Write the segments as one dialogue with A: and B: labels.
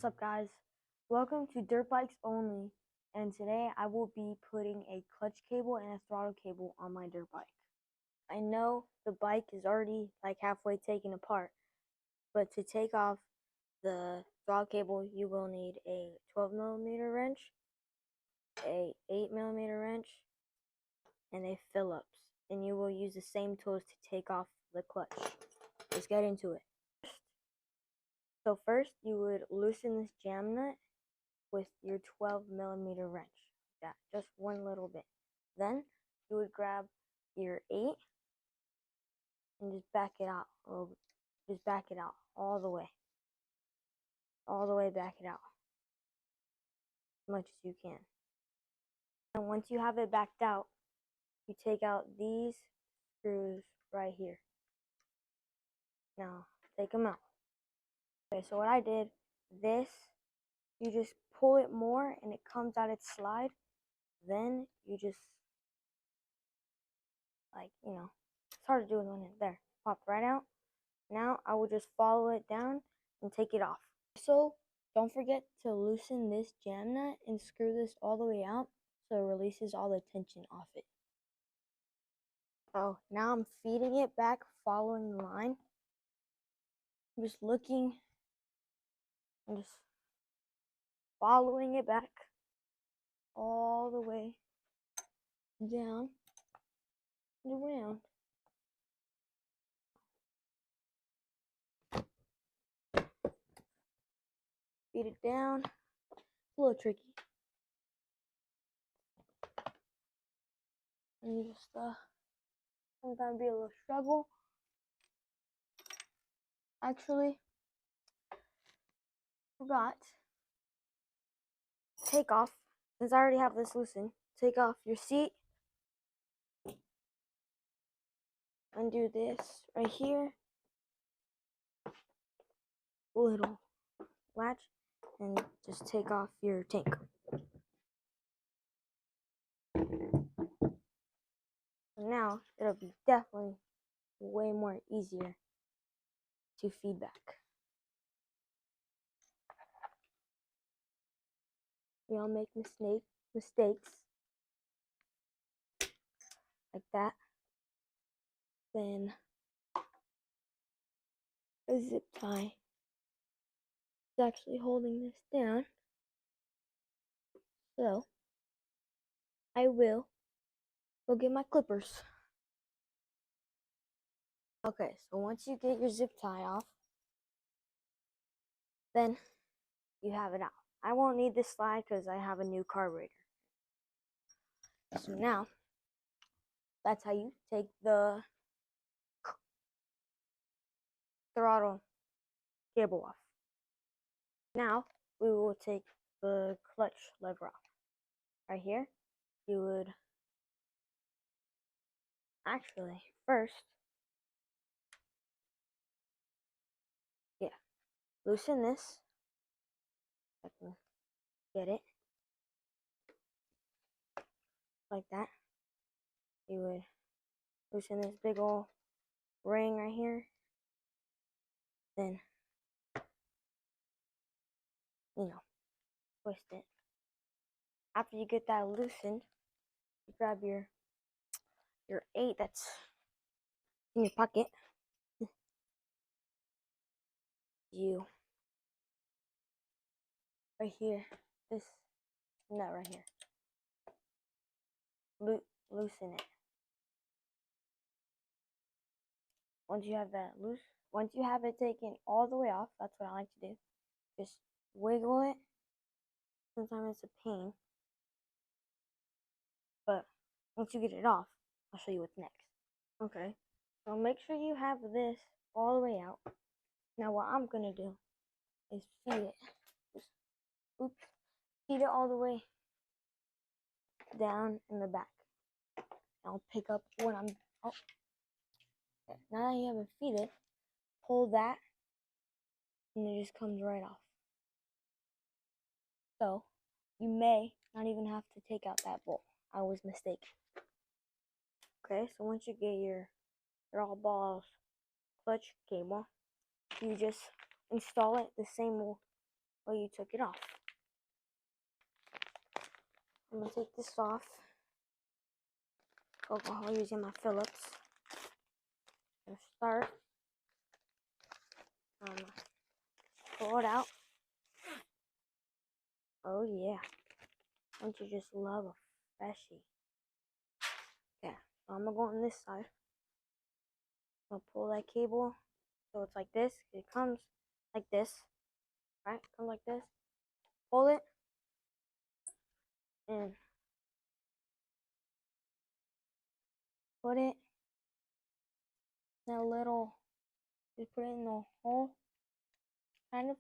A: What's up, guys? Welcome to Dirt Bikes Only, and today I will be putting a clutch cable and a throttle cable on my dirt bike. I know the bike is already like halfway taken apart, but to take off the throttle cable you will need a 12mm wrench, a 8mm wrench, and a Phillips, and you will use the same tools to take off the clutch. Let's get into it. So first you would loosen this jam nut with your 12mm wrench. Yeah, just one little bit. Then you would grab your 8 and just back it out a little bit. Just back it out all the way. All the way back it out. As much as you can. And once you have it backed out, you take out these screws right here. Now, take them out. Okay, so what I did, this, you just pull it more and it comes out its slide. Then you just, it's hard to do with one hand. There, pop right out. Now I will just follow it down and take it off. So don't forget to loosen this jam nut and screw this all the way out so it releases all the tension off it. So now I'm feeding it back, following the line. I'm just looking and just following it back all the way down and around. Feed it down. It's a little tricky. And you just sometimes be a little struggle. Actually, forgot. Take off, since I already have this loosened, take off your seat. Undo this right here. Little latch, and just take off your tank. Now it'll be definitely way more easier to feed back. We all make mistakes like that. Then a zip tie is actually holding this down. So I will go get my clippers. Okay, so once you get your zip tie off, then you have it out. I won't need this slide because I have a new carburetor. So now, that's how you take the throttle cable off. Now, we will take the clutch lever off. Right here, you would actually first, loosen this. I can get it like that. You would loosen this big old ring right here. Then, twist it. After you get that loosened, you grab your 8 that's in your pocket. You right here, this nut right here. Loosen it. Once you have that loose, once you have it taken all the way off, that's what I like to do. Just wiggle it. Sometimes it's a pain, but once you get it off, I'll show you what's next. Okay, so make sure you have this all the way out. Now what I'm gonna do is feed it. Feed it all the way down in the back. I'll pick up when I'm. Oh, now that you have it feeded, pull that, and it just comes right off. So you may not even have to take out that bolt. I was mistaken. Okay, so once you get your all balls clutch cable, you just install it the same well, you took it off. I'm gonna take this off. Alcohol using my Phillips. I'm gonna start. Pull it out. Oh yeah. Don't you just love a freshie? Yeah. So I'm gonna go on this side. I'm gonna pull that cable so it's like this. It comes like this. Right? Comes like this. Pull it and put it in a little, just put it in the hole, kind of.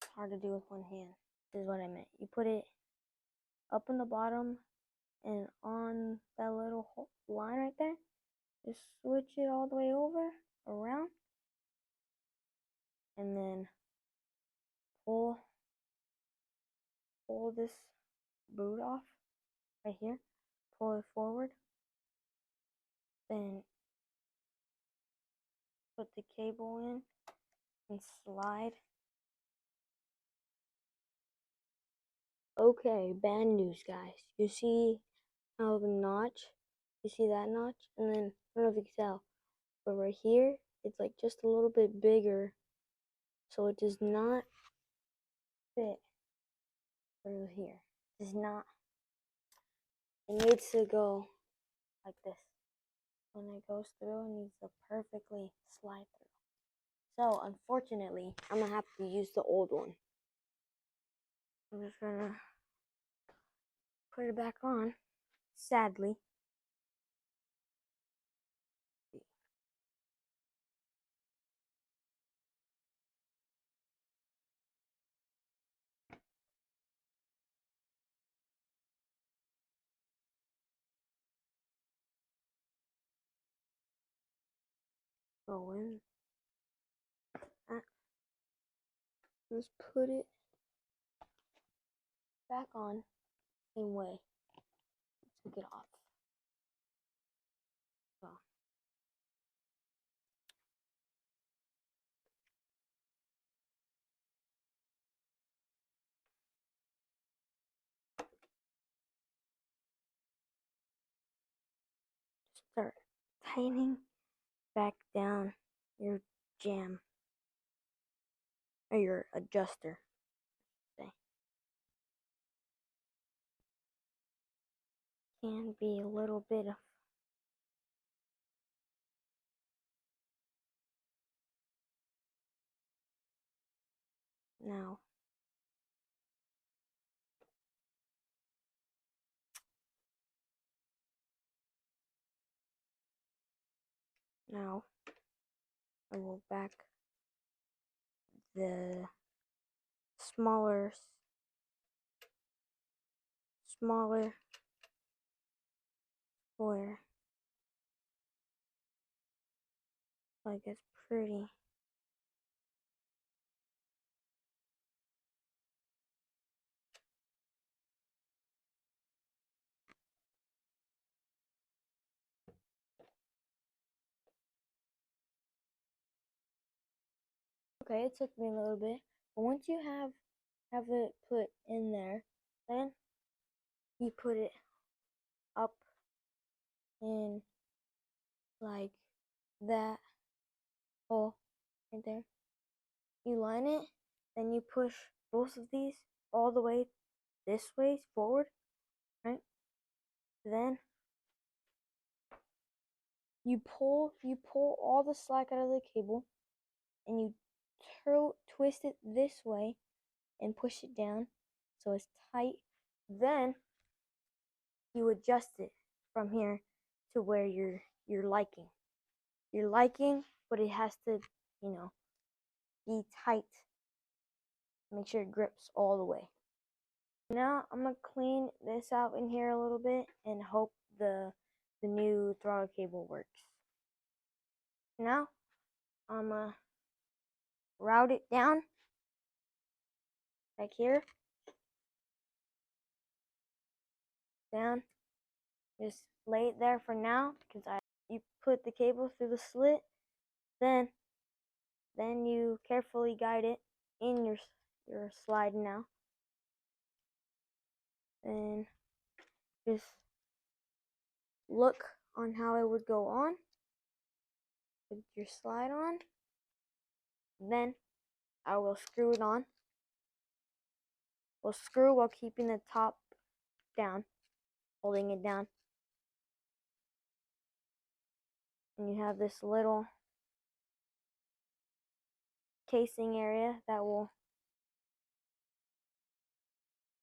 A: It's hard to do with one hand. This is what I meant. You put it up in the bottom and on that little line right there. Just switch it all the way over, around, and then pull this boot off right here. Pull it forward. Then put the cable in and slide. Okay, bad news, guys. You see how the notch? You see that notch? And then, I don't know if you can tell, but right here, it's like just a little bit bigger. So it does not fit through here. It does not. It needs to go like this. When it goes through, it needs to perfectly slide through. So, unfortunately, I'm gonna have to use the old one. I'm just gonna put it back on, sadly. Go in. Just put it back on, same way. Took it off. So. Start tightening back down your jam or your adjuster. Say. Can be a little bit of now. Now I will back the smaller square like it's pretty. Okay, it took me a little bit, but once you have it put in there, then you put it up in like that hole right there. You line it, then you push both of these all the way this way forward, right? Then you pull all the slack out of the cable, and you twist it this way and push it down so it's tight. Then you adjust it from here to where you're liking. You're liking, but it has to, be tight. Make sure it grips all the way. Now I'm gonna clean this out in here a little bit and hope the new throttle cable works. Now I'm gonna route it down back here. Down. Just lay it there for now because you put the cable through the slit, then you carefully guide it in your slide now. And just look on how it would go on with your slide on. Then I will screw it on. We'll screw while keeping the top down, holding it down. And you have this little casing area that will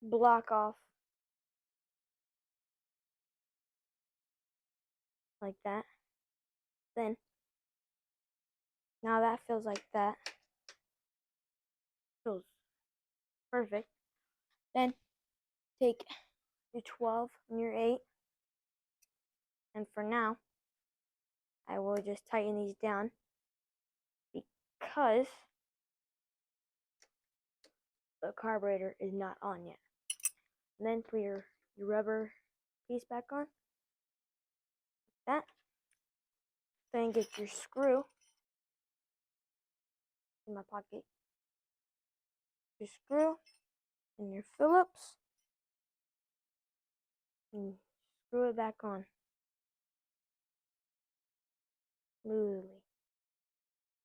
A: block off like that. Then, now that feels like that. Feels perfect. Then, take your 12 and your 8. And for now, I will just tighten these down because the carburetor is not on yet. And then put your rubber piece back on. Like that. Then get your screw in my pocket. Your screw and your Phillips. And screw it back on. Smoothly.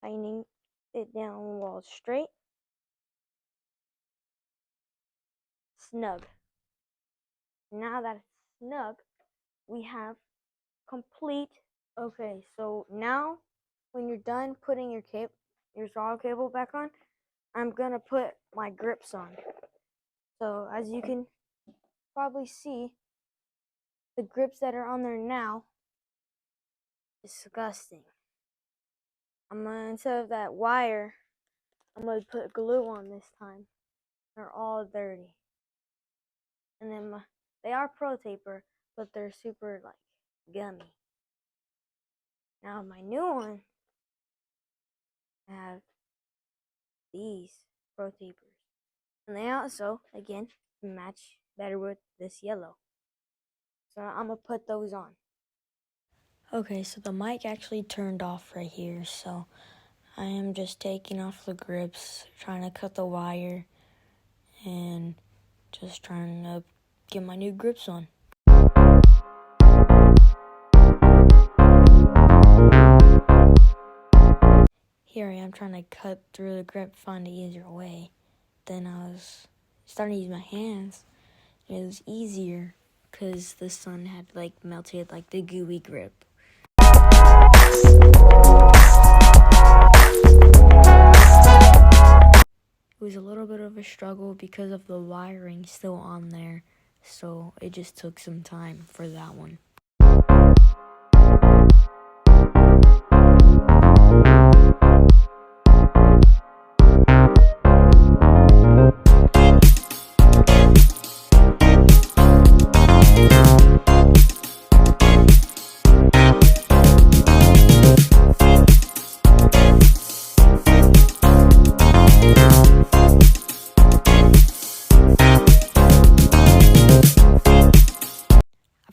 A: Tightening it down while it's straight. Snug. Now that it's snug, we have complete. Okay, so now when you're done putting your throttle cable back on, I'm gonna put my grips on. So as you can probably see, the grips that are on there now, disgusting. Instead of that wire, I'm gonna put glue on this time. They're all dirty. And then they are Pro Taper, but they're super like gummy. Now my new one, I have these Pro Tapers. And they also, again, match better with this yellow. So I'm gonna put those on. Okay, so the mic actually turned off right here, so I am just taking off the grips, trying to cut the wire, and just trying to get my new grips on. Here I am trying to cut through the grip, find an easier way. Then I was starting to use my hands. It was easier because the sun had like melted like the gooey grip. It was a little bit of a struggle because of the wiring still on there, so it just took some time for that one.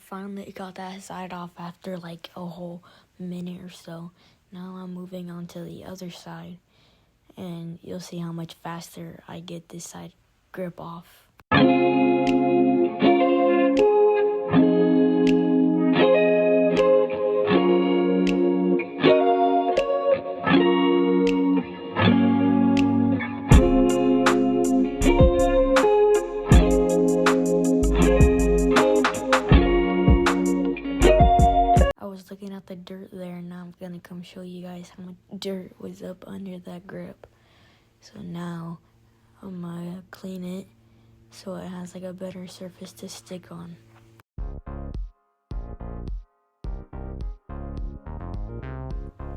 A: Finally got that side off after like a whole minute or so. Now I'm moving on to the other side, and you'll see how much faster I get this side grip off. Looking at the dirt there, and now I'm gonna come show you guys how much dirt was up under that grip. So now I'm gonna clean it so it has like a better surface to stick on.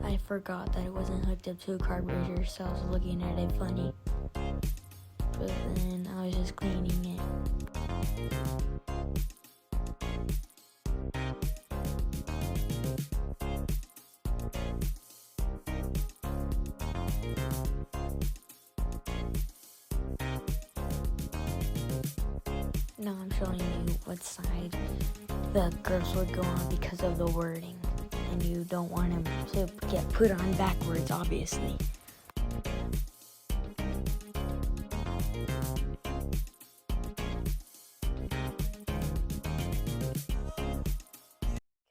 A: I forgot that it wasn't hooked up to a carburetor, so I was looking at it funny, but then I was just cleaning it. Now I'm showing you what side the grips would go on because of the wording. and you don't want them to get put on backwards, obviously.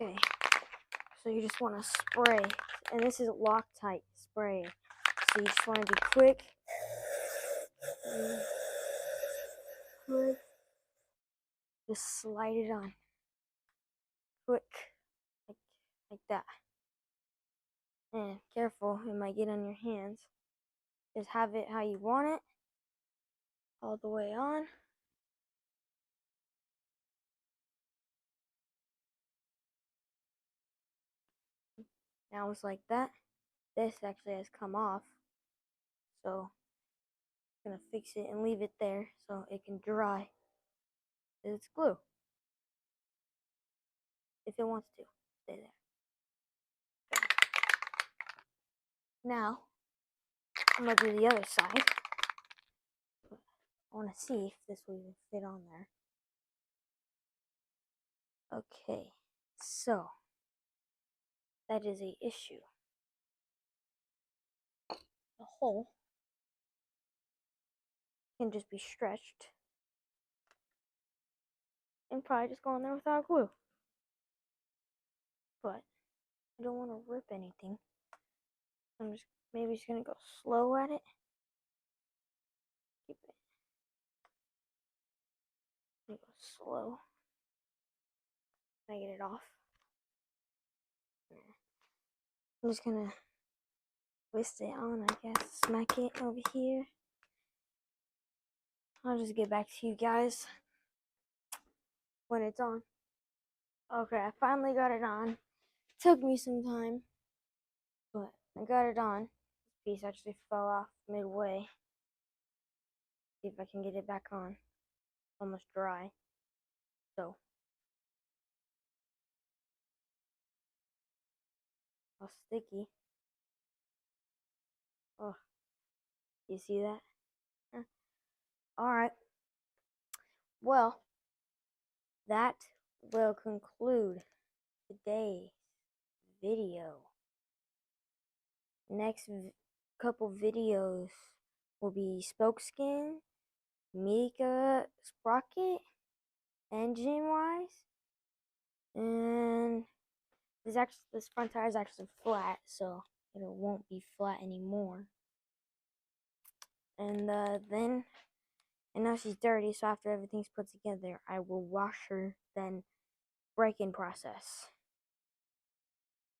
A: Okay, so you just want to spray, and this is Loctite spray, so you just want to be quick. Just slide it on, quick, like that. And careful, it might get on your hands. Just have it how you want it, all the way on. Now it's like that. This actually has come off, so I'm gonna fix it and leave it there so it can dry. It's glue. If it wants to stay there. Now I'm gonna do the other side. I want to see if this will even fit on there. Okay, so that is a issue. The hole can just be stretched and probably just go on there without glue. But I don't want to rip anything. I'm just maybe just gonna go slow at it. Keep it. Go slow. I get it off. I'm just gonna twist it on, I guess. Smack it over here. I'll just get back to you guys when it's on. Okay, I finally got it on. Took me some time, but I got it on. This piece actually fell off midway. See if I can get it back on. It's almost dry. So, all sticky. Oh, you see that? Alright. Well, that will conclude today's video. Next couple videos will be Spokeskin, Mika Sprocket, engine wise, and this front tire is actually flat, so it won't be flat anymore. And then, and now she's dirty, so after everything's put together, I will wash her, then break-in process.